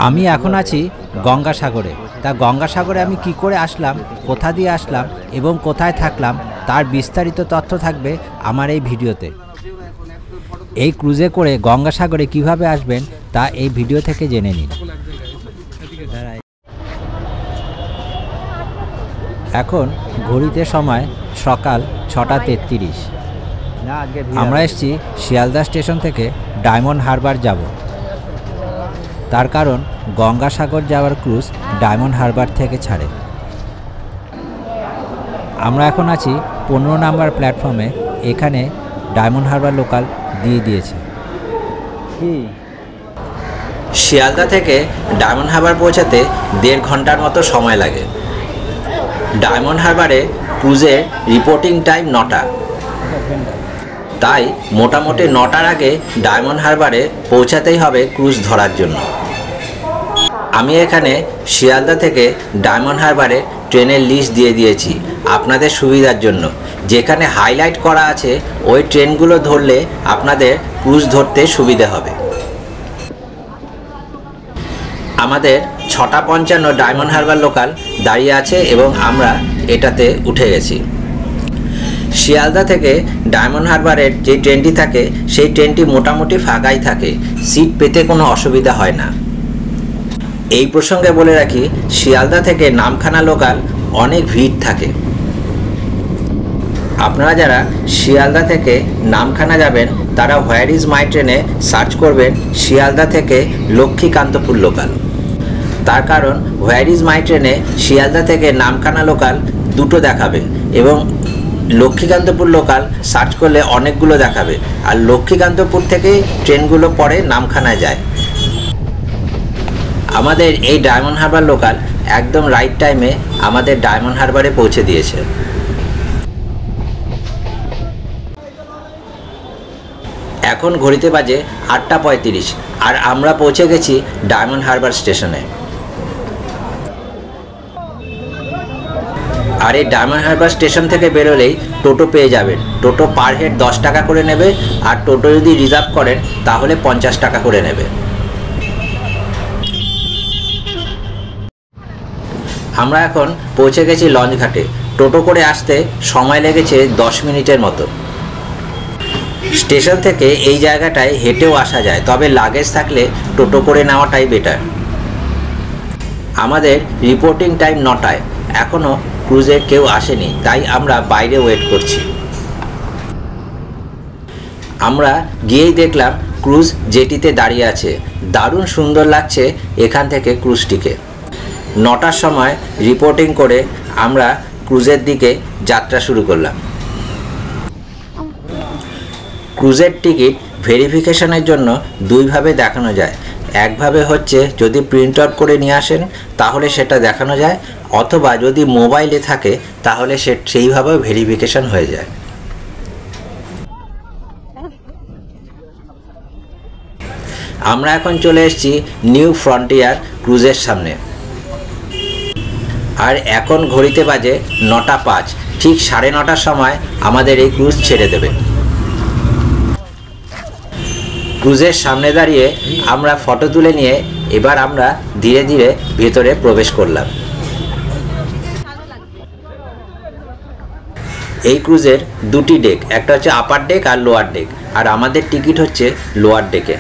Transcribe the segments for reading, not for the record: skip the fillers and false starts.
আমি এখন আছি গঙ্গাসাগরে। তা গঙ্গাসাগরে আমি কি করে আসলাম, কোথা দিয়ে আসলাম এবং কোথায় থাকলাম তার বিস্তারিত তথ্য থাকবে আমার এই ভিডিওতে। এই ক্রুজে করে গঙ্গাসাগরে কিভাবে আসবেন তা এই ভিডিও থেকে জেনে নিন। এখন ঘড়িতে সময় সকাল 6:33। আমরা এসেছি শিয়ালদা স্টেশন থেকে ডায়মন্ড হারবার যাব। তার কারণ গঙ্গাসাগর যাওয়ার ক্রুজ ডায়মন্ড হারবার থেকে ছাড়ে। আমরা এখন আছি 15 নম্বর প্ল্যাটফর্মে। এখানে ডায়মন্ড হারবার লোকাল দিয়ে দিয়েছে। শিয়ালদা থেকে ডায়মন্ড হারবার পৌঁছাতে 1.5 ঘন্টার মতো সময় লাগে। ডায়মন্ড হারবারে ক্রুজের রিপোর্টিং টাইম 9টা, তাই মোটামুটি 9টার আগে ডায়মন্ড হারবারে পৌঁছাতেই হবে ক্রুজ ধরার জন্য। আমি এখানে শিয়ালদা থেকে ডায়মন্ড হারবারে ট্রেনের লিস্ট দিয়ে দিয়েছি আপনাদের সুবিধার জন্য। যেখানে হাইলাইট করা আছে ওই ট্রেনগুলো ধরলে আপনাদের ক্রুজ ধরতে সুবিধা হবে। আমাদের 6:55 ডায়মন্ড হারবার লোকাল দাঁড়িয়ে আছে এবং আমরা এটাতে উঠে গেছি। শিয়ালদা থেকে ডায়মন্ড হারবারের যে ট্রেনটি থাকে সেই ট্রেনটি মোটামুটি ফাঁকাই থাকে, সিট পেতে কোনো অসুবিধা হয় না। এই প্রসঙ্গে বলে রাখি, শিয়ালদা থেকে নামখানা লোকাল অনেক ভিড় থাকে। আপনারা যারা শিয়ালদা থেকে নামখানা যাবেন তারা হোয়ার ইজ মাই ট্রেনে সার্চ করবেন শিয়ালদা থেকে লক্ষ্মীকান্তপুর লোকাল। তার কারণ হোয়ার ইজ মাই ট্রেনে শিয়ালদা থেকে নামখানা লোকাল দুটো দেখাবে এবং লক্ষ্মীকান্তপুর লোকাল সার্চ করলে অনেকগুলো দেখাবে। আর লক্ষ্মীকান্তপুর থেকেই ট্রেনগুলো পরে নামখানায় যায়। আমাদের এই ডায়মন্ড হারবার লোকাল একদম রাইট টাইমে আমাদের ডায়মন্ড হারবারে পৌঁছে দিয়েছে। এখন ঘড়িতে বাজে 8:35 আর আমরা পৌঁছে গেছি ডায়মন্ড হারবার স্টেশনে। আর এই ডায়মন্ড হারবার স্টেশন থেকে বেরোলেই টোটো পেয়ে যাবেন। টোটো পার হেড 10 টাকা করে নেবে, আর টোটো যদি রিজার্ভ করেন তাহলে 50 টাকা করে নেবে। আমরা এখন পৌঁছে গেছি লঞ্চ ঘাটে। টোটো করে আসতে সময় লেগেছে 10 মিনিটের মতো। স্টেশন থেকে এই জায়গাটায় হেঁটেও আসা যায়, তবে লাগেজ থাকলে টোটো করে নেওয়াটাই বেটার। আমাদের রিপোর্টিং টাইম 9টায়। এখনও ক্রুজে কেউ আসেনি, তাই আমরা বাইরে ওয়েট করছি। আমরা গিয়েই দেখলাম ক্রুজ জেটিতে দাঁড়িয়ে আছে। দারুণ সুন্দর লাগছে এখান থেকে ক্রুজটিকে। 9টার সময় রিপোর্টিং করে আমরা ক্রুজের দিকে যাত্রা শুরু করলাম। ক্রুজের টিকিট ভেরিফিকেশনের জন্য দুইভাবে দেখানো যায়। একভাবে হচ্ছে যদি প্রিন্ট আউট করে নিয়ে আসেন তাহলে সেটা দেখানো যায়, অথবা যদি মোবাইলে থাকে তাহলে সেইভাবেও ভেরিফিকেশন হয়ে যায়। আমরা এখন চলে এসেছি নিউ ফ্রন্টিয়ার ক্রুজের সামনে। আর এখন ঘড়িতে বাজে 9:05। ঠিক 9:30টার সময় আমাদের এই ক্রুজ ছেড়ে দেবে। ক্রুজের সামনে দাঁড়িয়ে আমরা ফটো তুলে নিয়ে এবার আমরা ধীরে ধীরে ভেতরে প্রবেশ করলাম। এই ক্রুজের 2টি ডেক, একটা হচ্ছে আপার ডেক আর লোয়ার ডেক, আর আমাদের টিকিট হচ্ছে লোয়ার ডেকে।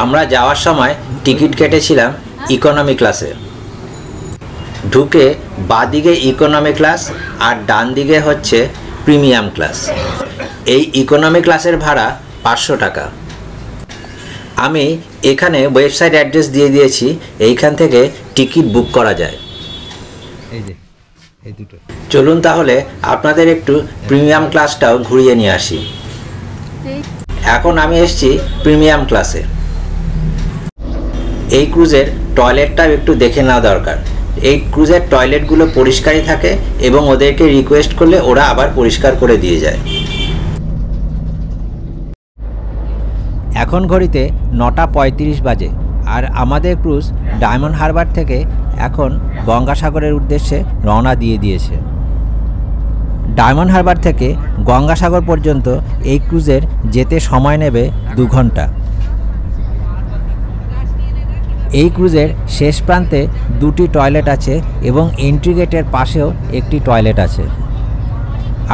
আমরা যাওয়ার সময় টিকিট কেটেছিলাম ইকোনমি ক্লাসে। ঢুকে বাঁদিকে ইকোনমি ক্লাস আর ডান দিকে হচ্ছে প্রিমিয়াম ক্লাস। এই ইকোনমি ক্লাসের ভাড়া 500 টাকা। আমি এখানে ওয়েবসাইট অ্যাড্রেস দিয়ে দিয়েছি, এইখান থেকে টিকিট বুক করা যায়। চলুন তাহলে আপনাদের একটু প্রিমিয়াম ক্লাসটাও ঘুরিয়ে নিয়ে আসি। এখন আমি এসেছি প্রিমিয়াম ক্লাসে। এই ক্রুজের টয়লেটটাও একটু দেখে নেওয়া দরকার। এই ক্রুজের টয়লেটগুলো পরিষ্কারই থাকে এবং ওদেরকে রিকোয়েস্ট করলে ওরা আবার পরিষ্কার করে দিয়ে যায়। এখন ঘড়িতে 9:35 বাজে আর আমাদের ক্রুজ ডায়মন্ড হারবার থেকে এখন গঙ্গাসাগরের উদ্দেশ্যে রওনা দিয়ে দিয়েছে। ডায়মন্ড হারবার থেকে গঙ্গাসাগর পর্যন্ত এই ক্রুজের যেতে সময় নেবে 2 ঘন্টা। এই ক্রুজের শেষ প্রান্তে দুটি টয়লেট আছে এবং এন্ট্রি গেটের পাশেও একটি টয়লেট আছে।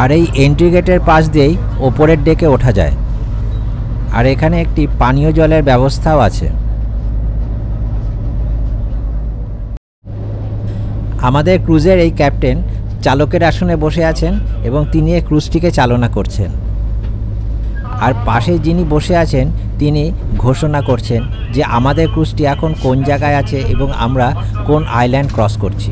আর এই এন্ট্রি গেটের পাশ দিয়েই ওপরের ডেকে ওঠা যায়। আর এখানে একটি পানীয় জলের ব্যবস্থাও আছে। আমাদের ক্রুজের এই ক্যাপ্টেন চালকের আসনে বসে আছেন এবং তিনি এই ক্রুজটিকে চালনা করছেন। আর পাশে যিনি বসে আছেন তিনি ঘোষণা করছেন যে আমাদের ক্রুজটি এখন কোন জায়গায় আছে এবং আমরা কোন আইল্যান্ড ক্রস করছি।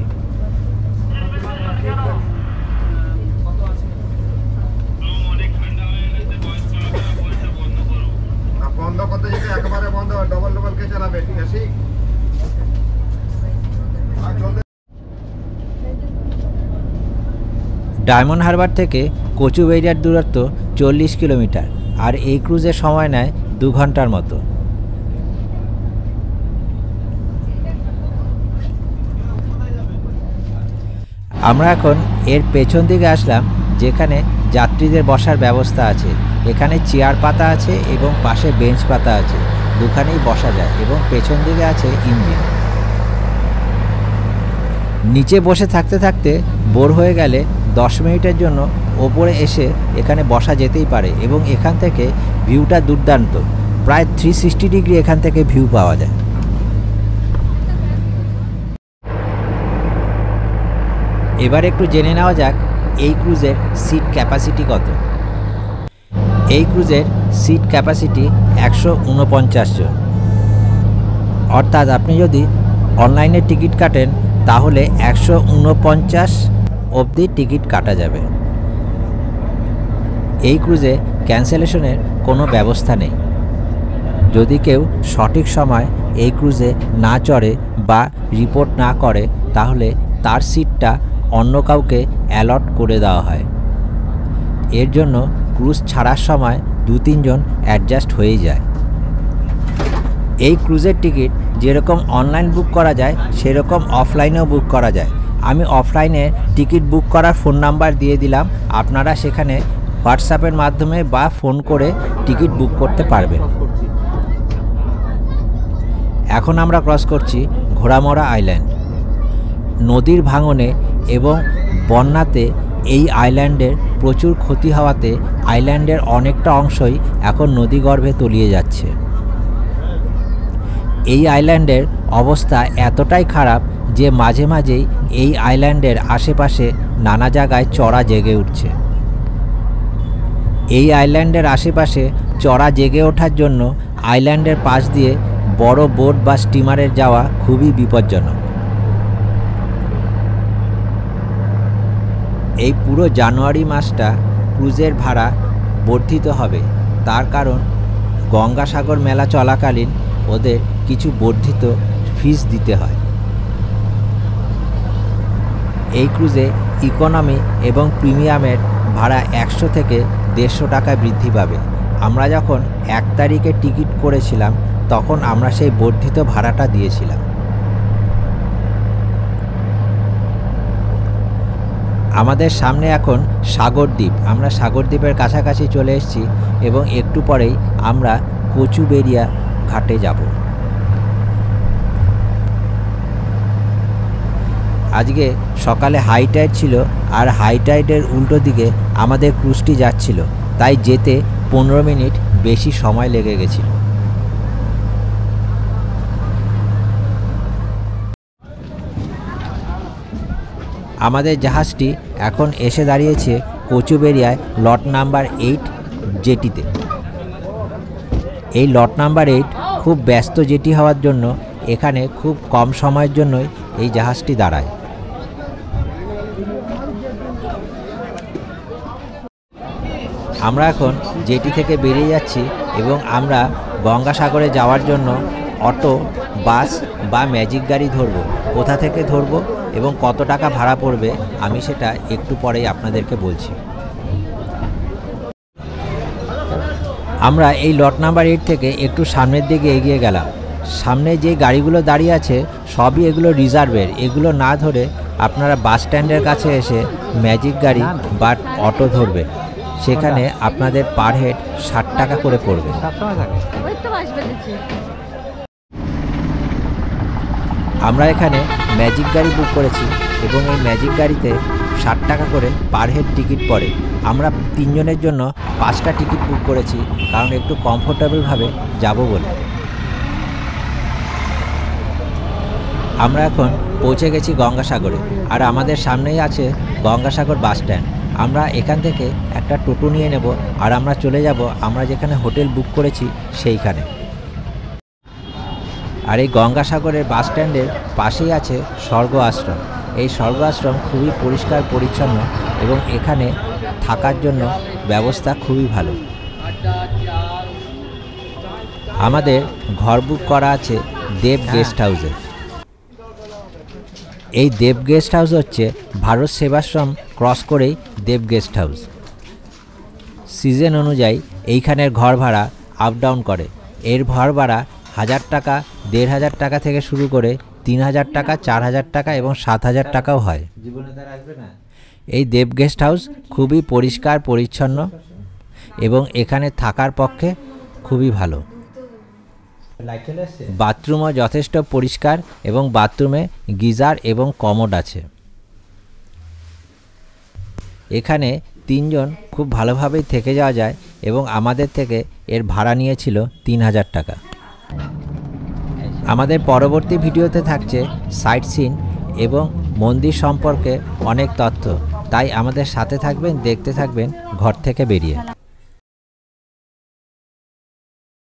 ডায়মন্ড হারবার থেকে কচুবেড়িয়ার দূরত্ব 40 কিলোমিটার, আর এই ক্রুজের সময় নেয় 2 ঘন্টার মতো। আমরা এখন এর পেছন দিকে আসলাম, যেখানে যাত্রীদের বসার ব্যবস্থা আছে। এখানে চেয়ার পাতা আছে এবং পাশে বেঞ্চ পাতা আছে, দুখানেই বসা যায় এবং পেছন দিকে আছে ইঞ্জিন। নিচে বসে থাকতে থাকতে বোর হয়ে গেলে 10 মিনিটের জন্য ওপরে এসে এখানে বসা যেতেই পারে এবং এখান থেকে ভিউটা দুর্দান্ত, প্রায় 360 ডিগ্রি এখান থেকে ভিউ পাওয়া যায়। এবার একটু জেনে নেওয়া যাক এই ক্রুজের সিট ক্যাপাসিটি কত। এই ক্রুজের সিট ক্যাপাসিটি 149 জন, অর্থাৎ আপনি যদি অনলাইনে টিকিট কাটেন তাহলে 149 অবধি টিকিট কাটা যাবে। এই ক্রুজে ক্যান্সেলেশনের কোনো ব্যবস্থা নেই। যদি কেউ সঠিক সময় এই ক্রুজে না চড়ে বা রিপোর্ট না করে তাহলে তার সিটটা অন্য কাউকে অ্যালট করে দেওয়া হয়। এর জন্য ক্রুজ ছাড়ার সময় 2-3 জন অ্যাডজাস্ট হয়ে যায়। এই ক্রুজের টিকিট যেরকম অনলাইন বুক করা যায় সেরকম অফলাইনেও বুক করা যায়। আমি অফলাইনে টিকিট বুক করার ফোন নাম্বার দিয়ে দিলাম, আপনারা সেখানে হোয়াটসঅ্যাপের মাধ্যমে বা ফোন করে টিকিট বুক করতে পারবেন। এখন আমরা ক্রস করছি ঘোড়ামরা আইল্যান্ড। নদীর ভাঙনে এবং বন্যাতে এই আইল্যান্ডের প্রচুর ক্ষতি হওয়াতে আইল্যান্ডের অনেকটা অংশই এখন নদীগর্ভে তলিয়ে যাচ্ছে। এই আইল্যান্ডের অবস্থা এতটাই খারাপ যে মাঝে মাঝেই এই আইল্যান্ডের আশেপাশে নানা জায়গায় চড়া জেগে উঠছে। এই আইল্যান্ডের আশেপাশে চড়া জেগে ওঠার জন্য আইল্যান্ডের পাশ দিয়ে বড় বোট বা স্টিমারের যাওয়া খুবই বিপজ্জনক। এই পুরো জানুয়ারি মাসটা ক্রুজের ভাড়া বর্ধিত হবে, তার কারণ গঙ্গাসাগর মেলা চলাকালীন ওদের কিছু বর্ধিত ফিস দিতে হয়। এই ক্রুজে ইকোনমি এবং প্রিমিয়ামের ভাড়া 100 থেকে 150 টাকা বৃদ্ধি পাবে। আমরা যখন 1 তারিখে টিকিট করেছিলাম তখন আমরা সেই বর্ধিত ভাড়াটা দিয়েছিলাম। আমাদের সামনে এখন সাগরদ্বীপ। আমরা সাগরদ্বীপের কাছাকাছি চলে এসেছি এবং একটু পরেই আমরা কচুবেড়িয়া ঘাটে যাব। আজকে সকালে হাই টাইড ছিল, আর হাই টাইডের উল্টো দিকে আমাদের ক্রুজটি যাচ্ছিল, তাই যেতে 15 মিনিট বেশি সময় লেগে গেছিল। আমাদের জাহাজটি এখন এসে দাঁড়িয়েছে কচুবেড়িয়ায় লট নাম্বার 8 জেটিতে। এই লট নাম্বার 8 খুব ব্যস্ত জেটি হওয়ার জন্য এখানে খুব কম সময়ের জন্যই এই জাহাজটি দাঁড়ায়। আমরা এখন জেটি থেকে বেরিয়ে যাচ্ছি এবং আমরা গঙ্গাসাগরে যাওয়ার জন্য অটো, বাস বা ম্যাজিক গাড়ি ধরব। কোথা থেকে ধরব এবং কত টাকা ভাড়া পড়বে আমি সেটা একটু পরেই আপনাদেরকে বলছি। আমরা এই লট নাম্বার 8 থেকে একটু সামনের দিকে এগিয়ে গেলাম। সামনে যে গাড়িগুলো দাঁড়িয়ে আছে সবই এগুলো রিজার্ভের। এগুলো না ধরে আপনারা বাস স্ট্যান্ডের কাছে এসে ম্যাজিক গাড়ি বা অটো ধরবেন। সেখানে আপনাদের পার হেড 60 টাকা করে পড়বে। আমরা এখানে ম্যাজিক গাড়ি বুক করেছি এবং এই ম্যাজিক গাড়িতে 60 টাকা করে পার হেড টিকিট পড়ে। আমরা 3 জনের জন্য 5টা টিকিট বুক করেছি, কারণ একটু কমফোর্টেবলভাবে যাব বলে। আমরা এখন পৌঁছে গেছি গঙ্গাসাগরে, আর আমাদের সামনেই আছে গঙ্গাসাগর বাস স্ট্যান্ড। আমরা এখান থেকে একটা টোটো নিয়ে নেব, আর আমরা চলে যাব আমরা যেখানে হোটেল বুক করেছি সেইখানে। আর এই গঙ্গাসাগরের বাস স্ট্যান্ডের পাশেই আছে স্বর্গ আশ্রম। এই স্বর্গ আশ্রম খুবই পরিষ্কার পরিচ্ছন্ন এবং এখানে থাকার জন্য ব্যবস্থা খুবই ভালো। আমাদের ঘর বুক করা আছে দেব গেস্ট হাউসে। এই দেব গেস্ট হাউস হচ্ছে ভারত সেবাশ্রম ক্রস করেই দেব গেস্ট হাউস। সিজন অনুযায়ী এইখানের ঘর ভাড়া আপ ডাউন করে। এর ঘর ভাড়া 1000 টাকা, 1500 টাকা থেকে শুরু করে 3000 টাকা, 4000 টাকা এবং 7000 টাকাও হয়। এই দেব গেস্ট হাউস খুবই পরিষ্কার পরিচ্ছন্ন এবং এখানে থাকার পক্ষে খুবই ভালো। বাথরুমও যথেষ্ট পরিষ্কার এবং বাথরুমে গিজার এবং কমোড আছে। এখানে 3 জন খুব ভালোভাবেই থেকে যাওয়া যায় এবং আমাদের থেকে এর ভাড়া নিয়েছিল 3000 টাকা। আমাদের পরবর্তী ভিডিওতে থাকছে সাইট সিন এবং মন্দির সম্পর্কে অনেক তথ্য, তাই আমাদের সাথে থাকবেন, দেখতে থাকবেন ঘর থেকে বেরিয়ে।